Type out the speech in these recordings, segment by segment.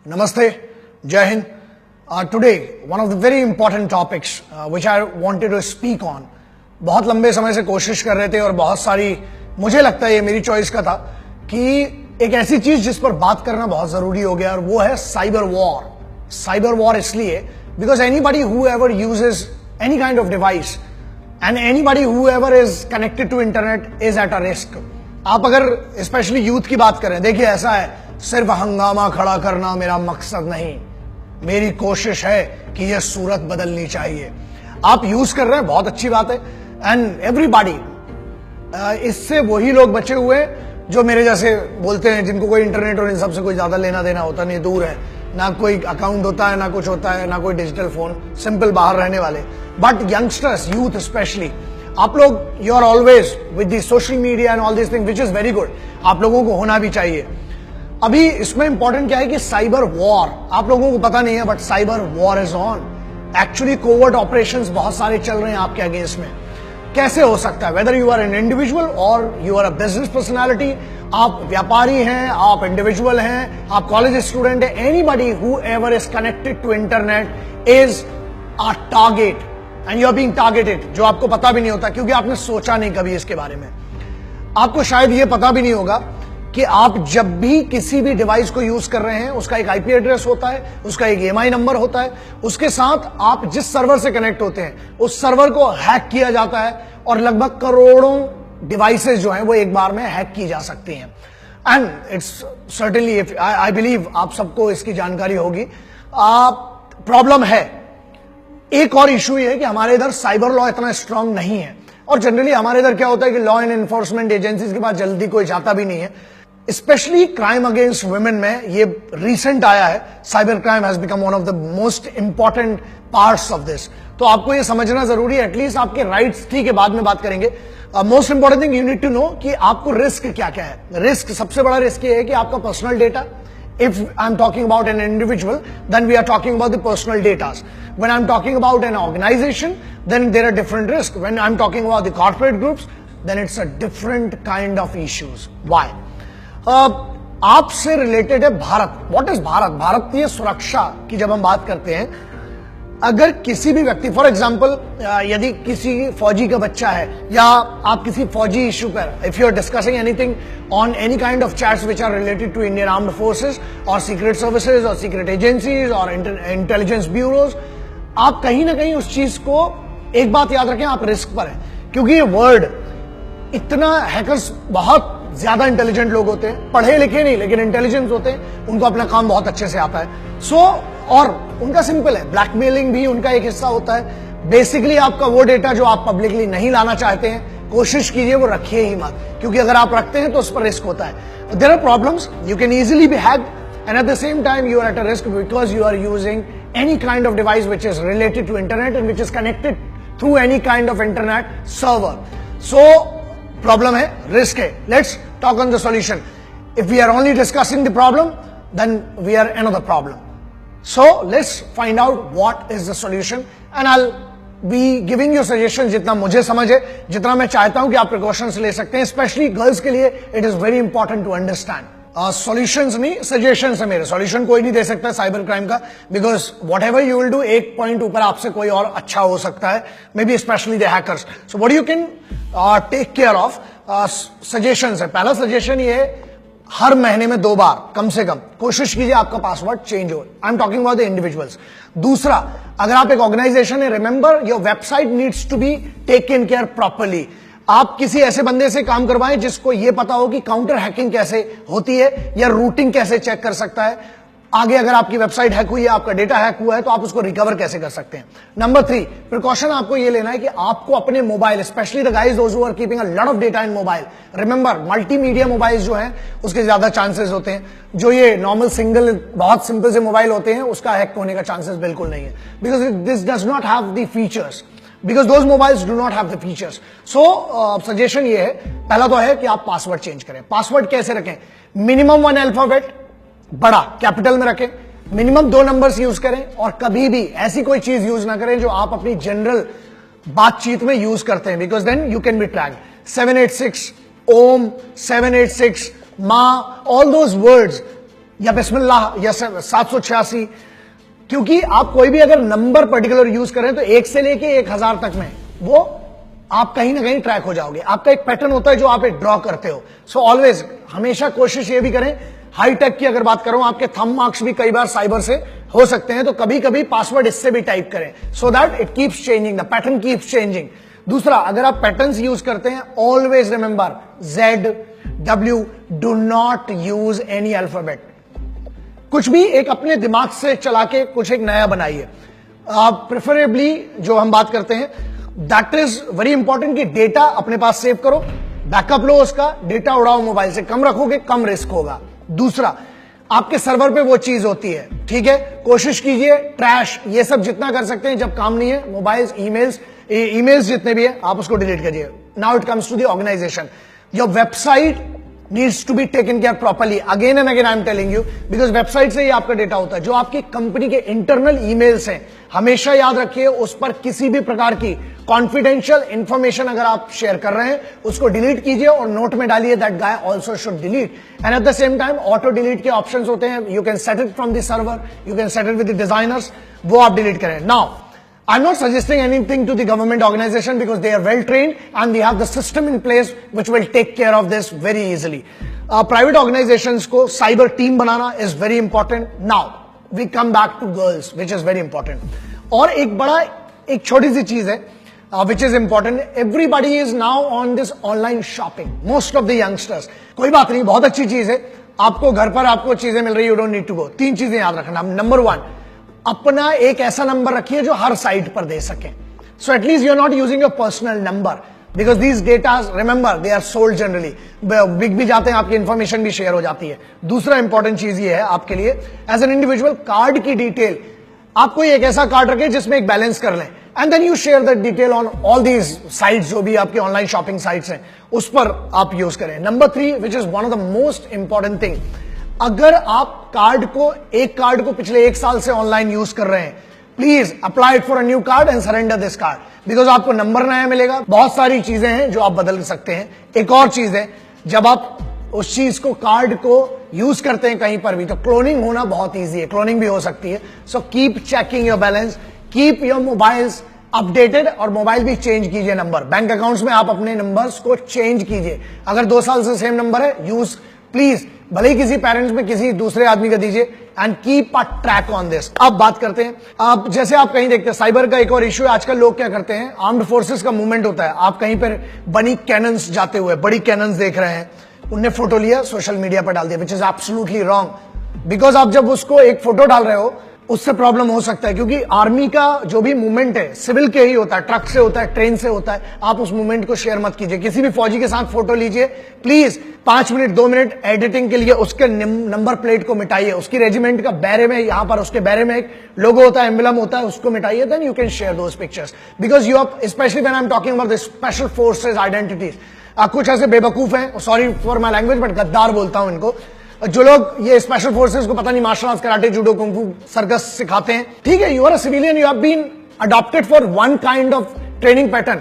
Namaste, Jai Hind. Today, one of the very important topics which I wanted to speak on. बहुत लंबे समय से कोशिश कर रहे थे और बहुत सारी, मुझे लगता है ये मेरी चॉइस का था कि एक ऐसी चीज जिस पर बात करना बहुत जरूरी हो गया और वो है साइबर वॉर. साइबर वॉर इसलिए because anybody who ever uses any kind of device and anybody who ever is connected to internet is at a risk. आप अगर स्पेशली यूथ की बात करें, देखिए ऐसा है, सिर्फ हंगामा खड़ा करना मेरा मकसद नहीं, मेरी कोशिश है कि यह सूरत बदलनी चाहिए. आप यूज कर रहे हैं, बहुत अच्छी बात है. एंड एवरीबॉडी, इससे वही लोग बचे हुए जो मेरे जैसे बोलते हैं, जिनको कोई इंटरनेट और इन सबसे कोई ज्यादा लेना देना होता नहीं, दूर है, ना कोई अकाउंट होता है, ना कुछ होता है, ना कोई डिजिटल फोन, सिंपल बाहर रहने वाले. बट यंगस्टर्स, यूथ स्पेशली, आप लोग, you are always with the social media and all this thing which is very good. आप लोगों को होना भी चाहिए. अभी इसमें इंपॉर्टेंट क्या है कि साइबर वॉर, आप लोगों को पता नहीं है but cyber war is on. Actually covert operations बहुत सारे चल रहे हैं आपके अगेंस्ट में. कैसे हो सकता है? Whether you are an individual और you are a business personality, आप व्यापारी हैं, आप इंडिविजुअल हैं, आप कॉलेज स्टूडेंट हैं, anybody who ever is connected to internet is a target and you are being targeted, जो आपको पता भी नहीं होता क्योंकि आपने सोचा नहीं कभी इसके बारे में. आपको शायद ये पता भी नहीं होगा कि आप जब भी किसी भी डिवाइस को यूज कर रहे हैं, उसका एक आईपी एड्रेस होता है, उसका एक ईएमआई नंबर होता है, उसके साथ आप जिस सर्वर से कनेक्ट होते हैं उस सर्वर को हैक किया जाता है और लगभग करोड़ों डिवाइसेस जो हैं वो एक बार में हैक की जा सकती हैं. And it's certainly, I believe आप सबको इसकी जानकारी होगी. प्रॉब्लम है, एक और इशू ये है कि हमारे इधर साइबर लॉ इतना स्ट्रांग नहीं है और जनरली हमारे इधर क्या होता है कि लॉ एंड एनफोर्समेंट एजेंसीज के पास जल्दी कोई जाता भी नहीं है. स्पेशली क्राइम अगेंस्ट वुमेन में ये रिसेंट आया है. Cyber crime has become one of the most important parts of this. तो आपको ये समझना जरूरी है, एटलीस्ट आपके राइट्स, ठीक है बाद में बात करेंगे. Most important thing you need to know कि आपको रिस्क क्या क्या है. रिस्क, सबसे बड़ा रिस्क ये है कि आपका personal data, if I'm talking about an individual, then we are talking about the personal data. When I'm talking about an organization, then there are different risks. When I'm talking about the corporate groups, then it's a different kind of issues. Why? आपसे related है Bharat. What is Bharat? भारतीय सुरक्षा की जब हम बात करते हैं, अगर किसी भी व्यक्ति, फॉर एग्जाम्पल यदि किसी फौजी का बच्चा है या आप किसी फौजी इश्यू पर, if you are discussing anything on any kind of chats which are related to Indian armed forces और सीक्रेट सर्विसेज और सीक्रेट एजेंसीज और इंटेलिजेंस ब्यूरोज, आप कहीं ना कहीं उस चीज को, एक बात याद रखें, आप रिस्क पर हैं. क्योंकि ये वर्ड इतना, हैकर्स बहुत ज्यादा इंटेलिजेंट लोग होते हैं, पढ़े लिखे नहीं लेकिन इंटेलिजेंस होते हैं, उनको अपना काम बहुत अच्छे से आता है. और उनका सिंपल है, ब्लैकमेलिंग भी उनका एक हिस्सा होता है. बेसिकली आपका वो डेटा जो आप पब्लिकली नहीं लाना चाहते हैं, कोशिश कीजिए वो रखिए ही मत, क्योंकि अगर आप रखते हैं तो उस पर रिस्क होता है. There are problems, you can easily be hacked and at the same time you are at a risk because you are using any kind of device which is related to internet and which is connected through any kind of internet server. So problem है, risk है. Let's talk on the solution. If we are only discussing the problem, then we are another problem. So let's find out what is the solution and I'll be giving you suggestions जितना मुझे समझ है, जितना मैं चाहता हूं कि आप precautions ले सकते हैं. Especially girls के लिए it is very important to understand. Solutions नहीं, suggestions है मेरे. Solution कोई नहीं दे सकता साइबर क्राइम का, because whatever you will do, एक पॉइंट ऊपर आपसे कोई और अच्छा हो सकता है, maybe especially the hackers. So what you can take care of, suggestions है. पहला सजेशन ये है, हर महीने में 2 बार कम से कम कोशिश कीजिए आपका पासवर्ड चेंज हो. I am talking about the individuals. दूसरा, अगर आप एक ऑर्गेनाइजेशन है, remember your website needs to be taken care properly. आप किसी ऐसे बंदे से काम करवाएं जिसको यह पता हो कि काउंटर हैकिंग कैसे होती है या रूटिंग कैसे चेक कर सकता है. आगे अगर आपकी वेबसाइट हैक हुई है, आपका डेटा हैक हुआ है, तो आप उसको रिकवर कैसे कर सकते हैं. नंबर 3, प्रिकॉशन आपको ये लेना है कि आपको अपने mobile, specially the guys those who are keeping a lot of data in mobile, remember multimedia mobiles जो हैं उसके ज्यादा चांसेस होते हैं. जो ये नॉर्मल सिंगल बहुत सिंपल से मोबाइल होते हैं उसका हैक होने का चांसेस बिल्कुल नहीं है, because this does not have the features, because those mobiles do not have the features. So suggestion ये है, पहला तो है कि आप पासवर्ड चेंज करें. पासवर्ड कैसे रखें? मिनिमम 1 अल्फाबेट, बड़ा कैपिटल में रखें, मिनिमम 2 नंबर्स यूज करें और कभी भी ऐसी कोई चीज यूज ना करें जो आप अपनी जनरल बातचीत में यूज करते हैं, because then you can be tracked. 786 Om, 786 माँ, ऑल दोज वर्ड्स या बिस्मिल्लाह या 786, क्योंकि आप कोई भी अगर नंबर पर्टिकुलर यूज करें तो 1 से लेके 1000 तक में वो आप कहीं ना कहीं ट्रैक हो जाओगे। आपका एक पैटर्न होता है जो आप एक ड्रॉ करते हो। सो ऑलवेज हमेशा कोशिश ये भी करें, हाई टेक की अगर बात करूं, आपके थंब मार्क्स भी कई बार साइबर से हो सकते हैं, तो कभी कभी पासवर्ड इससे भी टाइप करें, so that it keeps changing, the pattern keeps changing. दूसरा, अगर आप पैटर्न्स यूज करते हैं, always remember ZW, do not use any alphabet. कुछ भी एक अपने दिमाग से चला के कुछ एक नया बनाइए। आप प्रेफरेबली जो हम बात करते हैं, दैट इज वेरी इंपॉर्टेंट कि डेटा अपने पास सेव करो, बैकअप लो उसका, डेटा उड़ाओ मोबाइल से, कम रखोगे कम रिस्क होगा। दूसरा, आपके सर्वर पे वो चीज होती है, ठीक है, कोशिश कीजिए ट्रैश ये सब जितना कर सकते हैं, जब काम नहीं है, मोबाइल्स, ईमेल्स जितने भी है आप उसको डिलीट करिए। Now it comes to the organisation, your website needs to be taken care properly. Again and again I am telling you, because website से ही आपका डेटा होता है। जो आपकी कंपनी के इंटरनल ईमेल्स हैं, हमेशा याद रखिए उस पर किसी भी प्रकार की कॉन्फिडेंशियल इंफॉर्मेशन अगर आप शेयर कर रहे हैं उसको डिलीट कीजिए और नोट में डालिए that guy also should delete. And at the same time auto delete के ऑप्शंस होते हैं, you can set it from the server, you can set it with the designers, वो आप डिलीट करें। Now I'm not suggesting anything to the government organization because they are well trained and they have the system in place which will take care of this very easily. Private organizations को cyber team banana is very important. Now we come back to girls, which is very important. और एक छोटी सी चीज है which is important. Everybody is now on this online shopping. Most of the youngsters. कोई बात नहीं, बहुत अच्छी चीज है, आपको घर पर आपको चीजें मिल रही है, you don't need to go. 3 चीजें याद रखना। नंबर 1, अपना एक ऐसा नंबर रखिए जो हर साइट पर दे सके। So at least you are not using your personal number, because these data remember they are sold generally, बिक भी जाते हैं, आपकी इंफॉर्मेशन भी शेयर हो जाती है। दूसरा इंपॉर्टेंट चीज ये है आपके लिए, एज एन इंडिविजुअल, कार्ड की डिटेल, आप कोई एक ऐसा कार्ड रखें जिसमें एक बैलेंस कर लें, and then you share that detail on all these sites, जो भी आपके ऑनलाइन शॉपिंग साइट्स हैं उस पर आप यूज करें। Number 3, which is one of the most important thing, अगर आप एक कार्ड को पिछले 1 साल से ऑनलाइन यूज कर रहे हैं, please apply it for a new card and surrender this card, because आपको नंबर नया मिलेगा। बहुत सारी चीजें हैं जो आप बदल सकते हैं। एक और चीज है, जब आप उस चीज को, कार्ड को यूज करते हैं कहीं पर भी, तो क्लोनिंग होना बहुत ईजी है, क्लोनिंग भी हो सकती है। So keep checking your balance, keep your mobiles updated, और मोबाइल भी चेंज कीजिए नंबर। बैंक अकाउंट्स में आप अपने नंबर्स को चेंज कीजिए। अगर 2 साल से सेम नंबर है, यूज प्लीज, भले ही किसी पेरेंट्स में किसी दूसरे आदमी का दीजिए, and keep a track on this. अब बात करते हैं, आप जैसे आप कहीं देखते हैं, साइबर का एक और इश्यू है आजकल। लोग क्या करते हैं, आर्म्ड फोर्सेस का मूवमेंट होता है, आप कहीं पर बनी कैनन्स जाते हुए, बड़ी कैनन्स देख रहे हैं, उनने फोटो लिया, सोशल मीडिया पर डाल दिया, which is absolutely wrong. Because आप जब उसको एक फोटो डाल रहे हो, उससे प्रॉब्लम हो सकता है, क्योंकि आर्मी का जो भी मूवमेंट है सिविल के ही होता है, ट्रक से होता है, ट्रेन से होता है। आप उस मूवमेंट को शेयर मत कीजिए। किसी भी फौजी के साथ फोटो लीजिए, प्लीज 5 मिनट 2 मिनट एडिटिंग के लिए उसके नंबर प्लेट को मिटाइए, उसकी रेजिमेंट का बैरे में, यहां पर उसके बैरे में एक लोगो होता है, एम्बलम होता है, उसको मिटाइए, then you can share those pictures, because you are, specially when I am talking about the special forces identities. कुछ ऐसे बेवकूफ हैं, sorry for my language, but गद्दार बोलता हूं इनको, जो लोग ये स्पेशल फोर्सेस को पता नहीं martial arts, karate, judo, kung fu, circus सिखाते हैं। ठीक है, you are a civilian, you have been adopted for one kind of training pattern.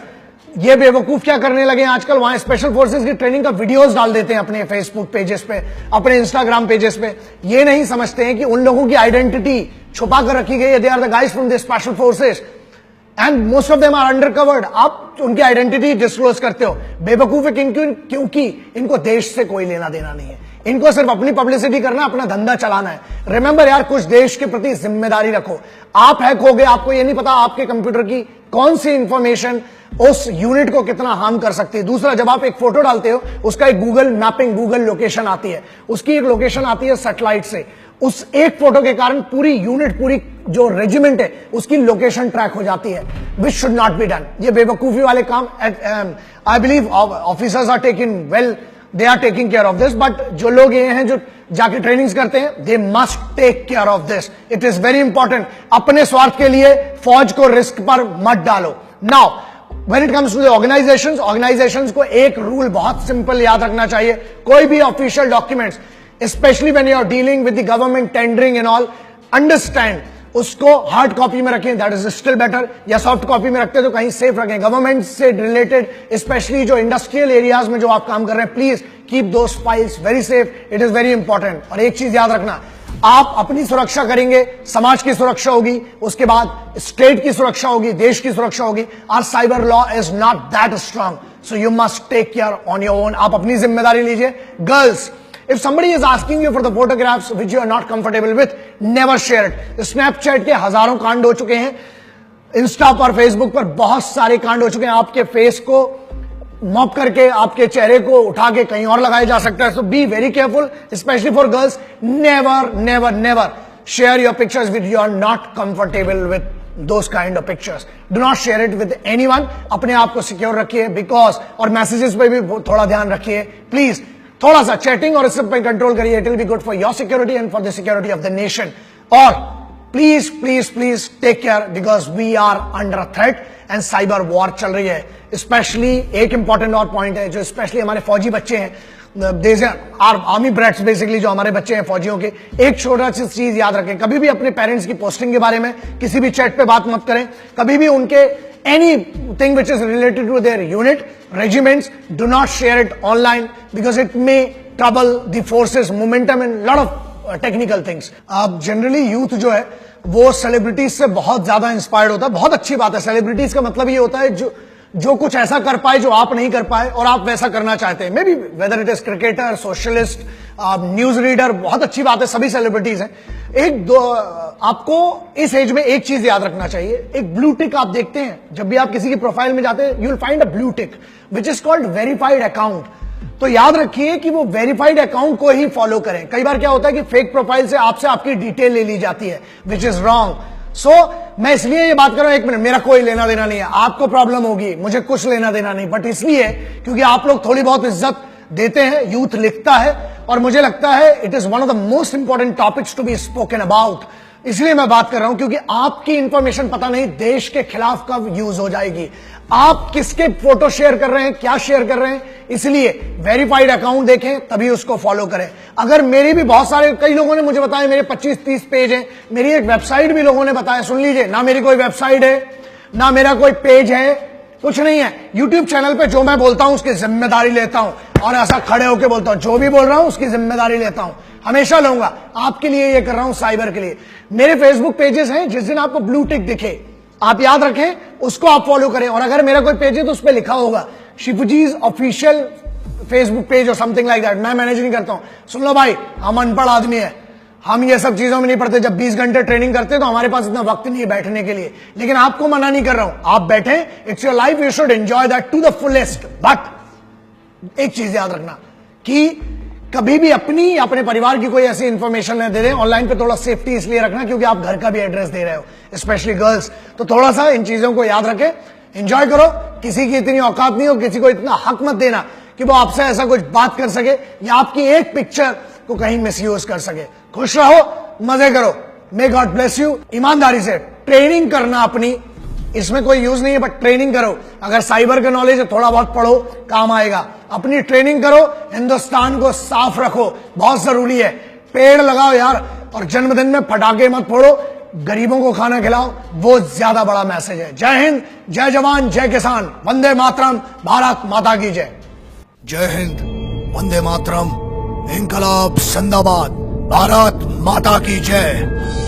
ये बेवकूफ क्या करने लगे हैं आजकल, वहां स्पेशल फोर्सेस की ट्रेनिंग का वीडियोस डाल देते हैं अपने फेसबुक पेजेस पे, अपने इंस्टाग्राम पेजेस पे। ये नहीं समझते हैं कि उन लोगों की आइडेंटिटी छुपा कर रखी गई है। They are the guys from the special forces and most of them are under covered. आप उनकी आइडेंटिटी डिस्क्लोज करते हो, बेवकूफ है, क्योंकि इनको देश से कोई लेना देना नहीं है, इनको सिर्फ अपनी पब्लिसिटी करना, अपना धंधा चलाना है। रिमेंबर यार, कुछ देश के प्रति जिम्मेदारी रखो। आप हैक हो गए, आपको ये नहीं पता आपके कंप्यूटर की कौन सी इंफॉर्मेशन उस यूनिट को कितना हार्म कर सकती है। दूसरा, जब आप एक फोटो डालते हो, उसका एक गूगल मैपिंग, गूगल लोकेशन आती है, उसकी एक लोकेशन आती है सैटेलाइट से। उस एक फोटो के कारण पूरी यूनिट, पूरी जो रेजिमेंट है, उसकी लोकेशन ट्रैक हो जाती है, which should not be done. ये बेवकूफी वाले काम, I believe officers are taking well, they are taking care of this, but जो लोग ये हैं जो जाके ट्रेनिंग्स करते हैं, they must take care of this. It is very important. अपने स्वार्थ के लिए फौज को रिस्क पर मत डालो। Now when it comes to the organisations को एक रूल बहुत सिंपल याद रखना चाहिए। कोई भी official documents, especially when you are dealing with the government tendering and all, understand उसको हार्ड कॉपी में रखें, दैट इज स्टिल बेटर, या सॉफ्ट कॉपी में रखते तो कहीं सेफ रखें। गवर्नमेंट से रिलेटेड स्पेशली जो इंडस्ट्रियल एरियाज में जो आप काम कर रहे हैं, please keep those files very safe, it is very important. और एक चीज याद रखना, आप अपनी सुरक्षा करेंगे, समाज की सुरक्षा होगी, उसके बाद स्टेट की सुरक्षा होगी, देश की सुरक्षा होगी। Our cyber law is not that strong, so you must take care on your own. आप अपनी जिम्मेदारी लीजिए। Girls, if somebody is asking you for the photographs which you are not comfortable with, never share it. Snapchat के हजारों कांड हो चुके हैं, इंस्टा पर, फेसबुक पर बहुत सारे कांड हो चुके हैं। आपके फेस को मॉप करके, आपके चेहरे को उठा के कहीं और लगाया जा सकता है। So be very careful, specially for girls. Never never never share your pictures with you are not comfortable with those kind of pictures. Do not share it with anyone. अपने आप को सिक्योर रखिए, बिकॉज, और messages पे भी थोड़ा ध्यान रखिए प्लीज। थोड़ा सा चैटिंग और इस सब पे कंट्रोल करिए, it will be good for your security and for the security of the nation. और please please please take care, because we are under a threat and cyber war चल रही है। स्पेशली एक इंपॉर्टेंट और point है, जो specially हमारे फौजी बच्चे हैं, आर्मी ब्रैट्स बेसिकली, जो हमारे बच्चे हैं फौजियों के, एक छोटा सी चीज याद रखें, कभी भी अपने पेरेंट्स की पोस्टिंग के बारे में किसी भी चैट पे बात मत करें। कभी भी उनके anything which is related to their unit, regiments, do not share it online because it may trouble the forces, momentum and lot of technical things. अब generally youth जो है वो सेलिब्रिटीज से बहुत ज्यादा इंस्पायर्ड होता है। बहुत अच्छी बात है। सेलिब्रिटीज का मतलब ये होता है जो कुछ ऐसा कर पाए जो आप नहीं कर पाए और आप वैसा करना चाहते हैं। May be whether it is cricketer, socialist, news reader, बहुत अच्छी बात है, सभी सेलिब्रिटीज हैं। आपको इस एज में एक चीज याद रखना चाहिए, एक ब्लू टिक आप देखते हैं जब भी आप किसी की प्रोफाइल में जाते हैं, you will find a blue tick which is called verified account. तो याद रखिए कि वो वेरीफाइड अकाउंट को ही फॉलो करें। कई बार क्या होता है कि फेक प्रोफाइल से आपसे आपकी डिटेल ले ली जाती है, विच इज रॉन्ग। सो मैं इसलिए ये बात कर रहा हूं, एक मिनट, मेरा कोई लेना देना नहीं है, आपको प्रॉब्लम होगी, मुझे कुछ लेना देना नहीं, बट इसलिए क्योंकि आप लोग थोड़ी बहुत इज्जत देते हैं, यूथ लिखता है, और मुझे लगता है it is one of the most important topics to be spoken about. इसलिए मैं बात कर रहा हूं, क्योंकि आपकी इंफॉर्मेशन पता नहीं देश के खिलाफ कब यूज हो जाएगी। आप किसके फोटो शेयर कर रहे हैं, क्या शेयर कर रहे हैं, इसलिए वेरीफाइड अकाउंट देखें, तभी उसको फॉलो करें। अगर मेरी भी बहुत सारे, कई लोगों ने मुझे बताया मेरे 25-30 पेज हैं, मेरी एक वेबसाइट भी लोगों ने बताया। सुन लीजिए, ना मेरी कोई वेबसाइट है, ना मेरा कोई पेज है, कुछ नहीं है। यूट्यूब चैनल पे जो मैं बोलता हूं उसकी जिम्मेदारी लेता हूं, और ऐसा खड़े होकर बोलता हूं, जो भी बोल रहा हूं उसकी जिम्मेदारी लेता हूं, हमेशा लूंगा। आपके लिए ये कर रहा हूं, साइबर के लिए। मेरे फेसबुक पेजेस हैं, जिस दिन आपको ब्लू टिक दिखे आप याद रखें, उसको आप फॉलो करें। और अगर मेरा कोई पेज है तो उस पर लिखा होगा शिवजीज ऑफिशियल फेसबुक पेज और समथिंग लाइक दैट। मैं मैनेज नहीं करता हूं। सुन लो भाई, हम अनपढ़ आदमी है, हम ये सब चीजों में नहीं पढ़ते। जब 20 घंटे ट्रेनिंग करते हैं तो हमारे पास इतना वक्त नहीं है बैठने के लिए। लेकिन आपको मना नहीं कर रहा हूं, आप बैठे, it's your life, you should enjoy that to the fullest. But एक चीज याद रखना कि कभी भी अपनी या अपने परिवार की कोई ऐसी इंफॉर्मेशन न दे दें ऑनलाइन पे। थोड़ा सेफ्टी इसलिए रखना क्योंकि आप घर का भी एड्रेस दे रहे हो, स्पेशली गर्ल्स। तो थोड़ा सा इन चीजों को याद रखें, एंजॉय करो। किसी की इतनी औकात नहीं हो, किसी को इतना हक मत देना कि वो आपसे ऐसा कुछ बात कर सके या आपकी एक पिक्चर को कहीं मिसयूज कर सके। खुश रहो, मजे करो, मे गॉड ब्लेस यू। ईमानदारी से ट्रेनिंग करना अपनी, इसमें कोई यूज नहीं है, बट ट्रेनिंग करो। अगर साइबर का नॉलेज है, थोड़ा बहुत पढ़ो, काम आएगा। अपनी ट्रेनिंग करो, हिंदुस्तान को साफ रखो, बहुत जरूरी है। पेड़ लगाओ यार, और जन्मदिन में पटाखे मत फोड़ो, गरीबों को खाना खिलाओ, वो ज्यादा बड़ा मैसेज है। जय हिंद, जय जवान, जय किसान, वंदे मातरम, भारत माता की जय। जय हिंद, वंदे मातरम, इनकलाब जिंदाबाद, भारत माता की जय।